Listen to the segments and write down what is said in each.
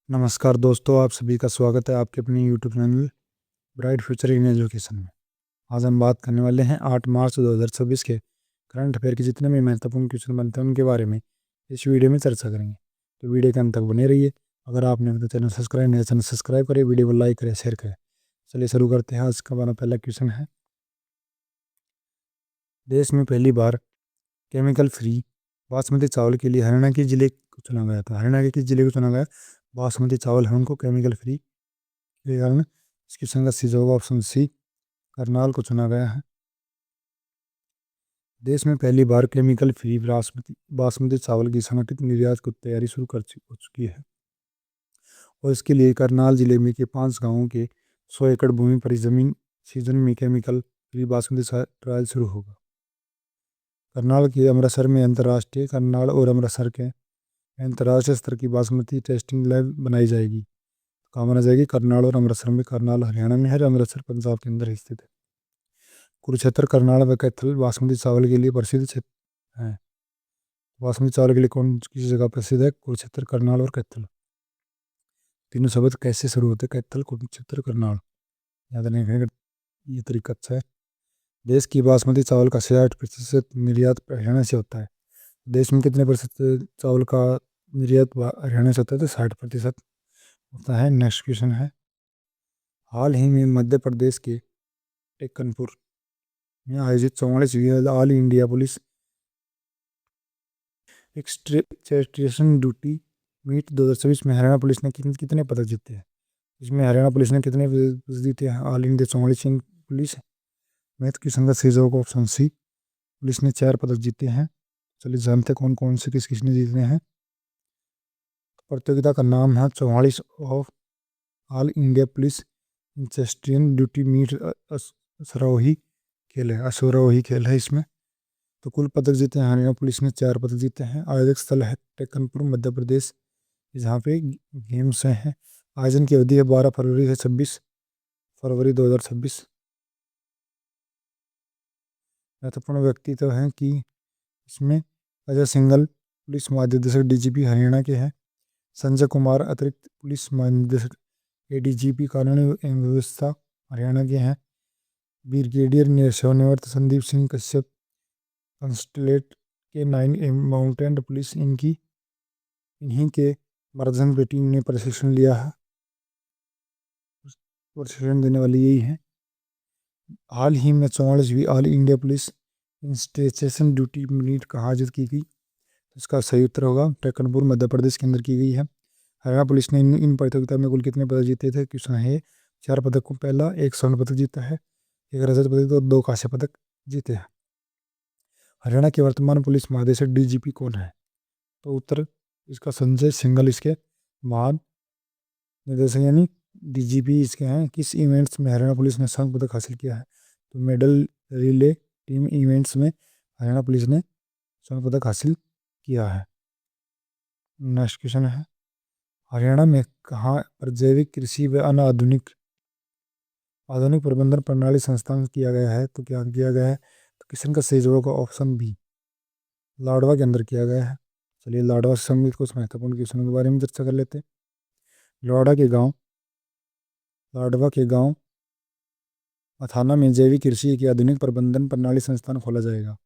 नमस्कार दोस्तों, आप सभी का स्वागत है आपके अपने YouTube channel bright future in education में। आज हम बात करने वाले हैं 8 मार्च 2026 के करंट अफेयर के जितने भी महत्वपूर्ण क्वेश्चन बनते हैं उनके बारे में इस वीडियो में चर्चा करेंगे। तो वीडियो के अंत तक बने रहिए। अगर आपने अभी तक चैनल सब्सक्राइब नहीं चैनल सब्सक्राइब करें, वीडियो को लाइक करें, शेयर करें। चलिए शुरू करते हैं। आज का हमारा पहला क्वेश्चन है, देश में पहली बार केमिकल फ्री बासमती चावल के लिए हरियाणा के जिले को चुना गया था। हरियाणा के किस जिले को चुना गया? बासमती चावल है उनको केमिकल फ्री के कारण इसकी संगत सी जवाब ऑप्शन सी, करनाल को चुना गया है। देश में पहली बार केमिकल फ्री बासमती चावल की संगठित निर्यात की तैयारी शुरू हो चुकी है और इसके लिए करनाल जिले में के 5 गांवों के 100 एकड़ भूमि पर जमीन सीजन में केमिकल फ्री बासमती ट्रायल शुरू होगा। करनाल के अमृतसर में अंतर्राष्ट्रीय करनाल और अमृतसर के अंतर्राष्ट्रीय स्तर की बासमती टेस्टिंग लैब बनाई जाएगी। कहाँ बनाई जाएगी? करनाल और अमृतसर में। करनाल हरियाणा में है, अमृतसर पंजाब के अंदर स्थित है। कुरुक्षेत्र, करनाल व कैथल बासमती चावल के लिए प्रसिद्ध क्षेत्र हैं। बासमती चावल के लिए कौन किसी जगह प्रसिद्ध है? कुरुक्षेत्र, करनाल और कैथल। तीनों शब्द कैसे शुरू होते हैं? कैथल, कुरुक्षेत्र, करनाल। याद रखने का ये तरीका अच्छा है। देश की बासमती चावल का 60% निर्यात हरियाणा से होता है। देश में कितने प्रतिशत चावल का निर्यात हरियाणा से होता है? तो 60% होता है। नेक्स्ट क्वेश्चन है, हाल ही में मध्य प्रदेश के टेकनपुर में आयोजित 44वीं all India police equestrian duty meet 2024 में हरियाणा पुलिस ने कितने पदक जीते हैं? इसमें हरियाणा पुलिस ने कितने पदक जीते हैं? ऑल इंडिया 44 पुलिस मैथ की संगत से जवाब ऑप्शन सी, पुलिस ने 4 पदक जीते हैं। चलिए जानते हैं कौन कौन से किसने जीते हैं। प्रतियोगिता का नाम है 44 of all India police equestrian duty meet असरोही खेल है। अश्वरोही खेल है इसमें। तो कुल पदक जीते हैं हरियाणा पुलिस ने 4 पदक जीते हैं। आयोजक स्थल है टेकनपुर, मध्य प्रदेश, जहाँ पे गेम्स हैं। आयोजन की अवधि है 12 फरवरी से 26 फरवरी 2026। महत्वपूर्ण व्यक्ति तो हैं कि इसमें अजय सिंघल पुलिस महानिदेशक डीजीपी हरियाणा के हैं। संजय कुमार अतिरिक्त पुलिस महानिदेशक एडीजीपी कानून एवं व्यवस्था हरियाणा के हैं। ब्रिगेडियर सेवानिवृत्त संदीप सिंह कश्यप कंस्टलेट के 9 माउंटेन पुलिस इन्हीं के मार्गदर्शन पे टीम ने प्रशिक्षण लिया है। प्रशिक्षण देने वाली यही है। हाल ही में 44वीं all India police equestrian duty meet कहाँ आयोजित की गई? इसका सही उत्तर होगा टेकनपुर, मध्य प्रदेश के अंदर की गई है। हरियाणा पुलिस ने इन प्रतियोगिता में कुल कितने पदक जीते थे? क्वेश्चन है 4 पदक को पहला, 1 स्वर्ण पदक जीता है, 1 रजत पदक और 2 कांस्य पदक जीते हैं। हरियाणा के वर्तमान पुलिस महानिदेशक डीजीपी कौन है? तो उत्तर इसका संजय सिंघल इसके महान निर्देशक यानी डीजीपी इसके हैं। किस इवेंट्स में हरियाणा पुलिस ने स्वर्ण पदक हासिल किया है? तो मेडल रिले टीम इवेंट्स में हरियाणा पुलिस ने स्वर्ण पदक हासिल किया है। नेक्स्ट क्वेश्चन है, हरियाणा में कहाँ पर जैविक कृषि व अन्य आधुनिक प्रबंधन प्रणाली संस्थान किया गया है? तो क्या किया गया है? तो क्वेश्चन का सही जवाब होगा ऑप्शन बी, लाडवा के अंदर किया गया है। चलिए लाडवा से संबंधित कुछ महत्वपूर्ण क्वेश्चनों के बारे में चर्चा कर लेते हैं। लाडवा के गांव अथाना में जैविक कृषि की आधुनिक प्रबंधन प्रणाली संस्थान खोला जाएगा।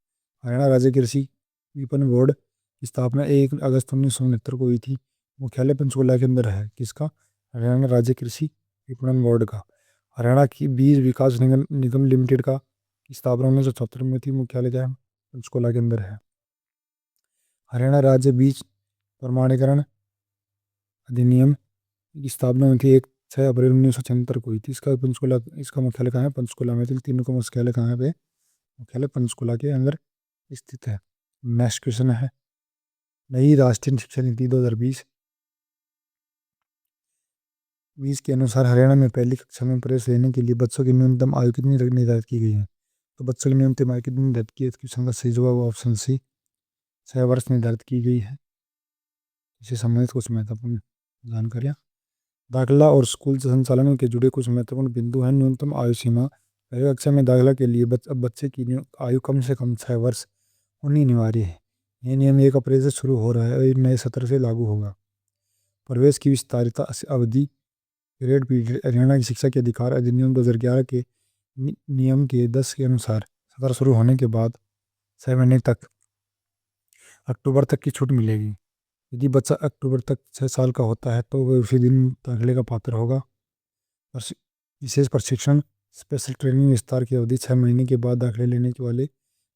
हरियाणा राज्य कृषि विपणन बोर्ड की स्थापना 1 अगस्त 1969 को हुई थी। मुख्यालय पंचकुला के अंदर है। किसका? हरियाणा राज्य कृषि विपणन बोर्ड का। हरियाणा की बीज विकास निगम लिमिटेड का की स्थापना 1974 में थी। मुख्यालय क्या है? पंचकुला के अंदर है। हरियाणा राज्य बीज प्रमाणीकरण अधिनियम की स्थापना हुई थी 6 अप्रैल 1976 को हुई थी। इसका मुख्यालय कहाँ है? पंचकुला में। तो तीनों का मुख्यालय कहाँ पे? मुख्यालय पंचकुला के अंदर स्थित है। नेक्स्ट क्वेश्चन है, नई राष्ट्रीय शिक्षा नीति 2020 के अनुसार हरियाणा में पहली कक्षा में प्रवेश लेने के लिए बच्चों की न्यूनतम आयु कितनी निर्धारित की गई है? तो बच्चों की न्यूनतम आयु कितनी निर्धारित की है? इसकी संगत सही जवाब ऑप्शन सी, 6 वर्ष निर्धारित की गई है। इससे संबंधित कुछ महत्वपूर्ण जानकारियाँ। दाखिला और स्कूल संचालन के जुड़े कुछ महत्वपूर्ण बिंदु हैं। न्यूनतम आयु सीमा, पहली कक्षा में दाखिला के लिए अब बच्चे की आयु कम से कम 6 वर्ष होनी अनिवार्य है। यह नियम 1 अप्रैल से शुरू हो रहा है और नए सत्र से लागू होगा। प्रवेश की विस्तारित अवधि पीरियड पीरियड हरियाणा की शिक्षा के अधिकार अधिनियम 2011 के नियम के 10 के अनुसार सत्र शुरू होने के बाद 6 महीने तक अक्टूबर तक की छूट मिलेगी। यदि बच्चा अक्टूबर तक 6 साल का होता है तो वह उसी दिन दाखिले का पात्र होगा। विशेष प्रशिक्षण स्पेशल ट्रेनिंग विस्तार की अवधि 6 महीने के बाद दाखिले लेने वाले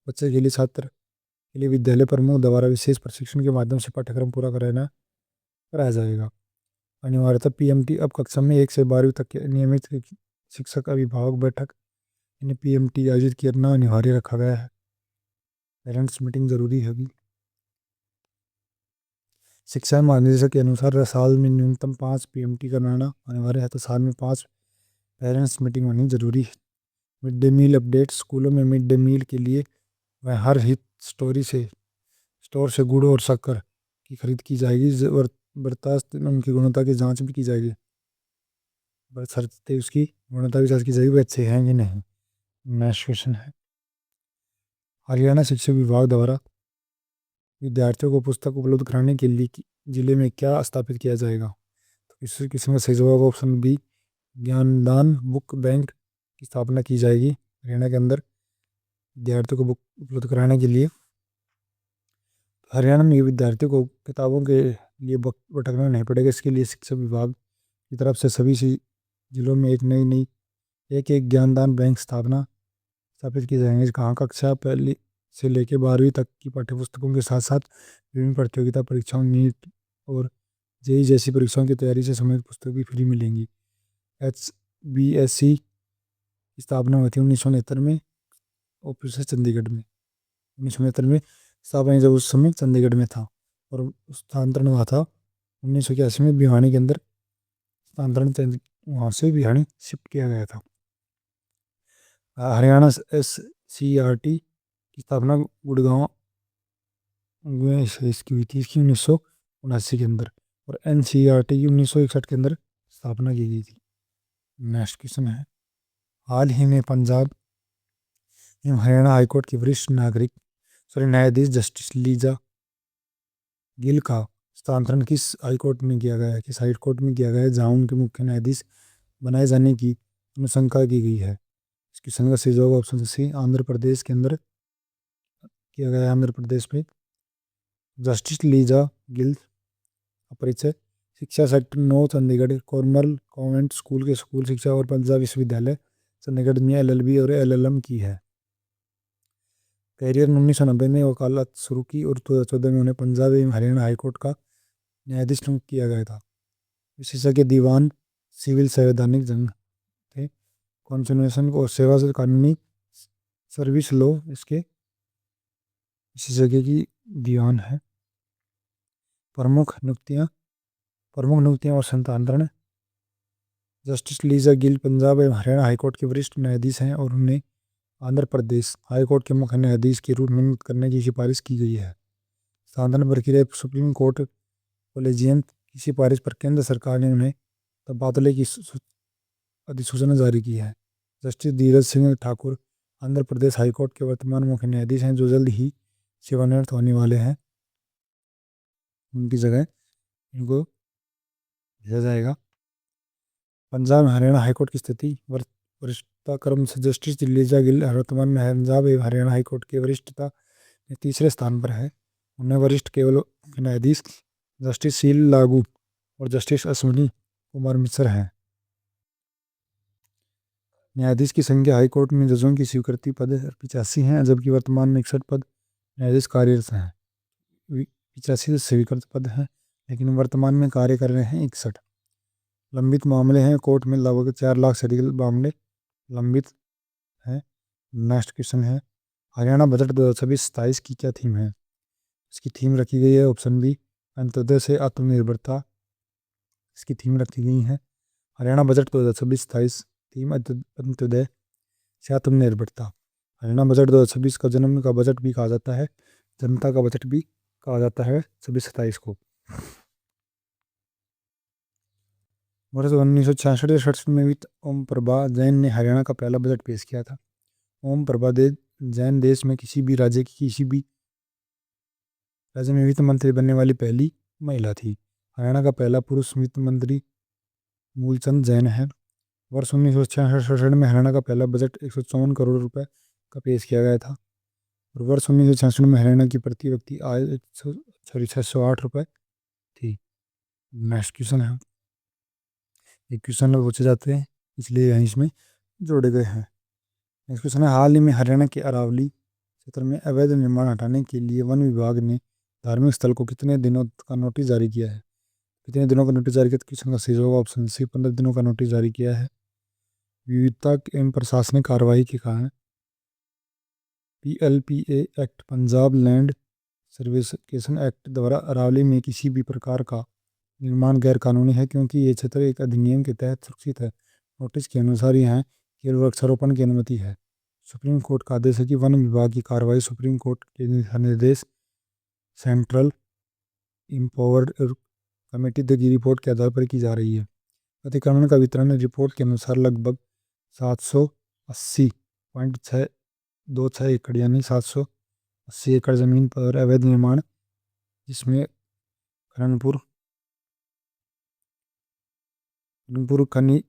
बच्चे के लिए छात्र के लिए विद्यालय प्रमुख द्वारा विशेष प्रशिक्षण के माध्यम से पाठ्यक्रम पूरा कराया जाएगा। अनिवार्यतः पीएमटी अब कक्षा में 1 से 12वीं तक के नियमित शिक्षक अभिभावक बैठक यानी पीएमटी आयोजित करना अनिवार्य रखा गया है। पेरेंट्स मीटिंग जरूरी होगी। शिक्षा महानिदेशक के अनुसार साल में न्यूनतम 5 पीएमटी कराना अनिवार्य है, तो साल में 5 पेरेंट्स मीटिंग होनी जरूरी है। मिड डे मील अपडेट स्कूलों में मिड डे मील के लिए वह हर हित स्टोर से गुड़ और शक्कर की खरीद की जाएगी और बर्दाश्त उनकी गुणवत्ता की जांच भी की जाएगी। बशर्ते उसकी गुणवत्ता की जांच की जाएगी वे अच्छे हैं कि नहीं। नेक्स्ट क्वेश्चन है, हरियाणा शिक्षा विभाग द्वारा विद्यार्थियों को पुस्तक उपलब्ध कराने के लिए जिले में क्या स्थापित किया जाएगा? तो इस किस्म का सही जवाब ऑप्शन बी, ज्ञानदान बुक बैंक की स्थापना की जाएगी हरियाणा के अंदर विद्यार्थियों को बुक उपलब्ध कराने के लिए। हरियाणा में विद्यार्थियों को किताबों के लिए भटकना नहीं पड़ेगा। इसके लिए शिक्षा विभाग की तरफ से सभी जिलों में एक ज्ञानदान बैंक स्थापित की जाएंगे, जहाँ कक्षा पहली से लेकर 12वीं तक की पाठ्यपुस्तकों के साथ साथ विभिन्न प्रतियोगिता परीक्षाओं नीट और जेईई जैसी परीक्षाओं की तैयारी से संबंधित पुस्तक भी फ्री मिलेंगी। HBSC की स्थापना हुई थी 1969 में ऑफिस है चंडीगढ़ में। 1969 में स्थापना जब उस समय चंडीगढ़ में था और स्थानांतरण हुआ था 1981 में भिवानी के अंदर स्थानांतरण वहाँ से भिवानी शिफ्ट किया गया था। हरियाणा SCERT की स्थापना गुड़गांव में इसकी हुई थी, इसकी 1979 के अंदर, और NCERT की 1961 के अंदर स्थापना की गई थी। नेक्स्ट क्वेश्चन है, हाल ही में पंजाब एवं हरियाणा हाईकोर्ट की वरिष्ठ न्यायाधीश जस्टिस लीजा गिल का स्थानांतरण किस हाईकोर्ट में किया गया है? किस हाईकोर्ट में किया गया है जहाँ उनके मुख्य न्यायाधीश बनाए जाने की अनुशंसा की गई है? इस क्वेश्चन का सही जवाब ऑप्शन सी, आंध्र प्रदेश के अंदर किया गया है। आंध्र प्रदेश में जस्टिस लीजा गिल का परिचय शिक्षा सेक्टर 9 चंडीगढ़ कॉर्मल कॉन्वेंट स्कूल के स्कूल शिक्षा और पंजाब विश्वविद्यालय चंडीगढ़ में LLB और LLM की है। कैरियर 1990 में वकालत शुरू की और 2014 में उन्हें पंजाब एवं हरियाणा हाईकोर्ट का न्यायाधीश नियुक्त किया गया था। विशेषज्ञ दीवान सिविल संवैधानिक जंग थे, कॉन्स्टिट्यूशन और सेवा से कानूनी सर्विस लॉ इसके विशेषज्ञ की दीवान है। प्रमुख नियुक्तियां और स्थानांतरण, जस्टिस लीजा गिल पंजाब एवं हरियाणा हाईकोर्ट के वरिष्ठ न्यायाधीश हैं और उन्हें आंध्र प्रदेश हाईकोर्ट के मुख्य न्यायाधीश के रूप में नियुक्त करने की सिफारिश की गई है। स्थानांतरण प्रक्रिया सुप्रीम कोर्ट कॉलेजियम की सिफारिश पर केंद्र सरकार ने उन्हें तबादले की अधिसूचना जारी की है। जस्टिस धीरज सिंह ठाकुर आंध्र प्रदेश हाईकोर्ट के वर्तमान मुख्य न्यायाधीश हैं, जो जल्द ही सेवानिवृत्त होने वाले हैं। उनकी जगह इनको भेजा जाएगा। पंजाब हरियाणा हाईकोर्ट की स्थिति वरिष्ठता क्रम से जस्टिस लीजा गिल वर्तमान में पंजाब एवं हरियाणा हाईकोर्ट के वरिष्ठता में तीसरे स्थान पर है। उन्हें वरिष्ठ केवल न्यायाधीश जस्टिस शील लागू और जस्टिस अश्विनी कुमार मिश्र हैं। न्यायाधीश की संख्या हाईकोर्ट में जजों की स्वीकृति पद 85 हैं, जबकि वर्तमान में 61 पद न्यायाधीश कार्यरत हैं। 85 स्वीकृत पद हैं, लेकिन वर्तमान में कार्य कर रहे हैं 61। लंबित मामले हैं, कोर्ट में लगभग 4 लाख से अधिक मामले लंबित हैं। नेक्स्ट क्वेश्चन है, हरियाणा बजट 2026-27 की क्या थीम है? इसकी थीम रखी गई है ऑप्शन बी, अंत्योदय से आत्मनिर्भरता। इसकी थीम रखी गई है हरियाणा बजट 2026-27 थीम अंत्योदय से आत्मनिर्भरता। हरियाणा बजट 2026 का जन्म का बजट भी कहा जाता है, जनता का बजट भी कहा जाता है 26-27 को। वर्ष 1966 में भी ओम प्रभा जैन ने हरियाणा का पहला बजट पेश किया था। ओम प्रभा जैन देश में किसी भी राज्य में वित्त मंत्री बनने वाली पहली महिला थी। हरियाणा का पहला पुरुष वित्त मंत्री मूलचंद जैन है। वर्ष 1966 में हरियाणा का पहला बजट 154 करोड़ रुपए का पेश किया गया था। और वर्ष 1966 में हरियाणा की प्रति व्यक्ति आय 608 रुपये थी। नेक्स्ट क्वेश्चन है, ये क्वेश्चन पूछे जाते हैं इसलिए यहाँ इसमें जोड़े गए हैं। नेक्स्ट क्वेश्चन है, हाल ही में हरियाणा के अरावली क्षेत्र में अवैध निर्माण हटाने के लिए वन विभाग ने धार्मिक स्थल को कितने दिनों का नोटिस जारी किया है? कितने दिनों का नोटिस जारी किया? क्वेश्चन का सही जवाब ऑप्शन सी, 15 दिनों का नोटिस जारी किया है। विविधता एवं प्रशासनिक कार्रवाई के कारण PLPA act, Punjab land preservation act द्वारा अरावली में किसी भी प्रकार का निर्माण गैर कानूनी है क्योंकि ये क्षेत्र एक अधिनियम के तहत सुरक्षित है। नोटिस के अनुसार यहाँ केवल वृक्षारोपण की अनुमति है। सुप्रीम कोर्ट का आदेश है कि वन विभाग की कार्रवाई सुप्रीम कोर्ट के दिशा निर्देश, सेंट्रल इम्पावर्ड कमेटी की रिपोर्ट के आधार पर की जा रही है। अतिक्रमण का वितरण रिपोर्ट के अनुसार लगभग 780.626 एकड़ यानी 780 एकड़ जमीन पर अवैध निर्माण, जिसमें करणपुर खनी,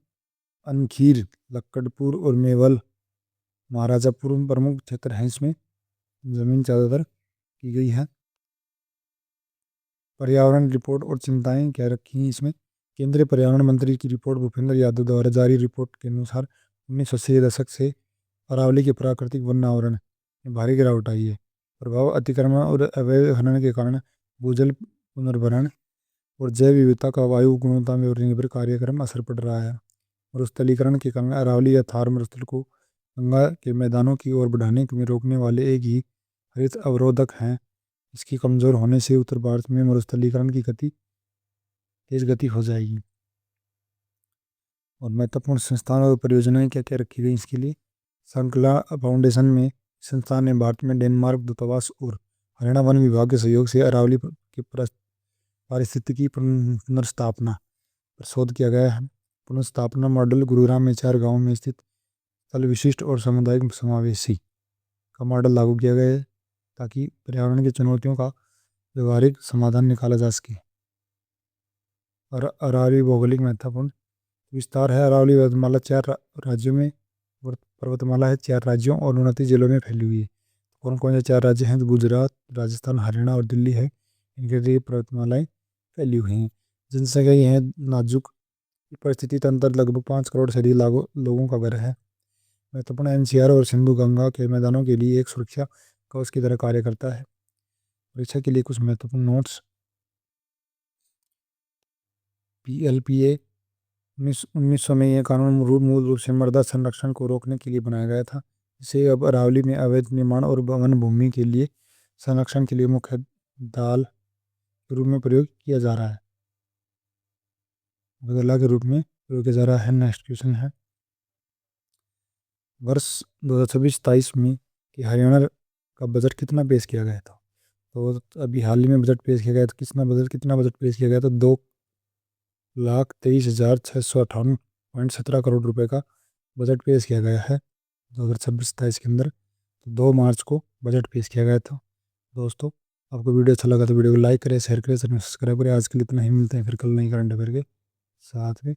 अनखीर, लक्कड़पुर और मेवल महाराजापुर प्रमुख क्षेत्र हैं। इसमें जमीन ज़्यादातर की गई है। पर्यावरण रिपोर्ट और चिंताएं क्या रखी हैं इसमें? केंद्रीय पर्यावरण मंत्री की रिपोर्ट भूपेंद्र यादव द्वारा जारी रिपोर्ट के अनुसार 1980 के दशक से अरावली के प्राकृतिक वन आवरण में भारी गिरावट आई है। प्रभाव अतिक्रमण और अवैध खनन के कारण भूजल पुनर्भरण और जैव विविधता का वायु गुणवत्ता में और निर्भर कार्यक्रम असर पड़ रहा है। मरुस्थलीकरण के कारण अरावली या थार मरुस्थल को गंगा के मैदानों की ओर बढ़ाने में रोकने वाले एक ही हरित अवरोधक हैं। इसकी कमज़ोर होने से उत्तर भारत में मरुस्थलीकरण की गति तेज गति हो जाएगी। और महत्वपूर्ण संस्थान और परियोजनाएं क्या क्या रखी गई इसके लिए? संकला फाउंडेशन में संस्थान ने भारत में डेनमार्क दूतावास और हरियाणा वन विभाग के सहयोग से अरावली के पारिस्थितिकी पुनर्स्थापना पर शोध किया गया है। पुनर्स्थापना मॉडल गुरुग्राम में 4 गांवों में स्थित स्थल विशिष्ट और सामुदायिक समावेशी का मॉडल लागू किया गया है ताकि पर्यावरण की चुनौतियों का व्यवहारिक समाधान निकाला जा सके। और अरावली भौगोलिक महत्वपूर्ण विस्तार है। अरावली पर्वतमाला 4 राज्यों में पर्वतमाला है, 4 राज्यों और 29 जिलों में फैली हुई है। कौन कौन से 4 राज्य हैं? तो गुजरात, राजस्थान, हरियाणा और दिल्ली है। इनके लिए पर्वतमालाएं फैली हुई हैं। जनसंख्या ये है नाजुक परिस्थिति तंत्र लगभग 5 करोड़ से अधिक लोगों का घर है। महत्वपूर्ण NCR और सिंधु गंगा के मैदानों के लिए एक सुरक्षा कवच की तरह कार्य करता है। परीक्षा के लिए कुछ महत्वपूर्ण नोट्स। PLPA 1900 में यह कानून मूल रूप से मृदा संरक्षण को रोकने के लिए बनाया गया था। इसे अब अरावली में अवैध निर्माण और वन भूमि के लिए संरक्षण के लिए मुख्य दाल के रूप में प्रयोग किया जा रहा है। बदला के रूप में प्रयोग किया जा रहा है। नेक्स्ट क्वेश्चन है, वर्ष 2026-27 में कि हरियाणा का बजट कितना पेश किया गया था? तो अभी हाल ही में बजट पेश किया गया था। कितना बजट पेश किया गया था? 2,23,658.17 करोड़ रुपए का बजट पेश किया गया है 2026-27 के अंदर। तो 2 मार्च को बजट पेश किया गया था। दोस्तों, आपको वीडियो अच्छा लगा तो वीडियो को लाइक करें, शेयर करें, सब्सक्राइब करें। आज के लिए इतना ही, मिलते हैं फिर कल नई करंट अफेयर के साथ में।